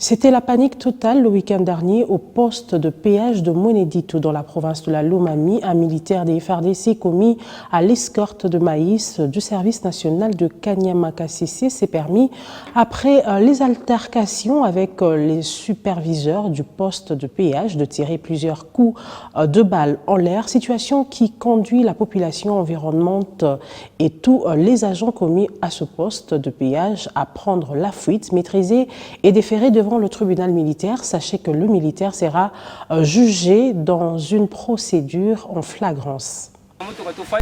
C'était la panique totale le week-end dernier au poste de péage de Mweneditu dans la province de la Lomami. Un militaire des FARDC commis à l'escorte de maïs du service national de Kanyama-Kasese s'est permis, après les altercations avec les superviseurs du poste de péage, de tirer plusieurs coups de balles en l'air, situation qui conduit la population environnante et tous les agents commis à ce poste de péage à prendre la fuite, maîtriser et déférer devant le tribunal militaire. Sachez que le militaire sera jugé dans une procédure en flagrance.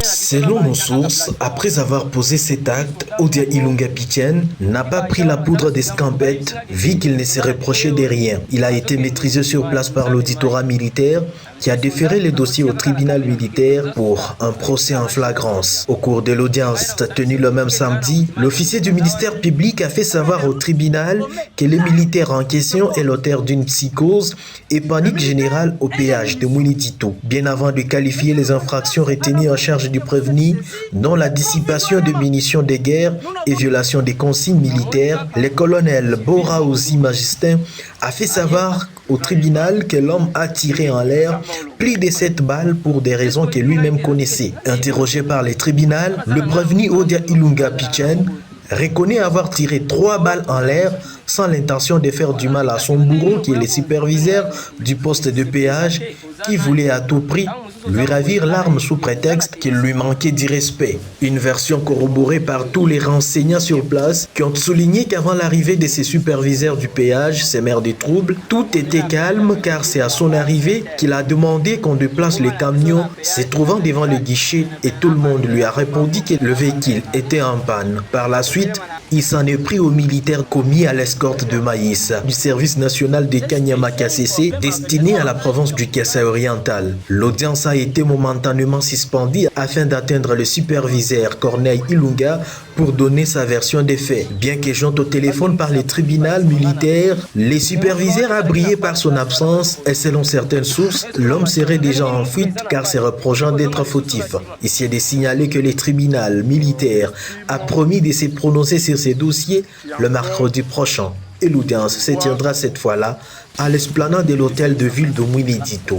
Selon nos sources, après avoir posé cet acte, Odia Ilunga Pichen n'a pas pris la poudre d'escampette, vu qu'il ne s'est reproché de rien. Il a été maîtrisé sur place par l'auditorat militaire qui a déféré le dossier au tribunal militaire pour un procès en flagrance. Au cours de l'audience tenue le même samedi, l'officier du ministère public a fait savoir au tribunal que le militaire en question est l'auteur d'une psychose et panique générale au péage de Mweneditu, bien avant de qualifier les infractions retenues en charge du prévenu, dont la dissipation de munitions de guerre et violation des consignes militaires. Le colonel Boraouzi Magistin a fait savoir au tribunal que l'homme a tiré en l'air plus de 7 balles pour des raisons que lui-même connaissait. Interrogé par le tribunal, le prévenu Odia Ilunga Pichen reconnaît avoir tiré 3 balles en l'air sans l'intention de faire du mal à son bourreau, qui est le superviseur du poste de péage, qui voulait à tout prix lui ravir l'arme sous prétexte qu'il lui manquait d'irrespect. Une version corroborée par tous les renseignants sur place qui ont souligné qu'avant l'arrivée de ces superviseurs du péage, ces maires des troubles, tout était calme car c'est à son arrivée qu'il a demandé qu'on déplace les camions se trouvant devant le guichet et tout le monde lui a répondu que le véhicule était en panne. Par la suite, il s'en est pris aux militaires commis à l'escorte de maïs du service national de Kanyama-Kasese destiné à la province du Kasaï oriental. L'audience a été momentanément suspendue afin d'atteindre le superviseur Corneille Ilunga pour donner sa version des faits. Bien que joint au téléphone par le tribunal militaire, le superviseur a brillé par son absence et selon certaines sources, l'homme serait déjà en fuite car se reprochant d'être fautif. Ici est de signaler que le tribunal militaire a promis de se prononcer sur ces dossiers le mercredi prochain. Et l'audience se tiendra cette fois-là à l'esplanade de l'hôtel de ville de Mweneditu.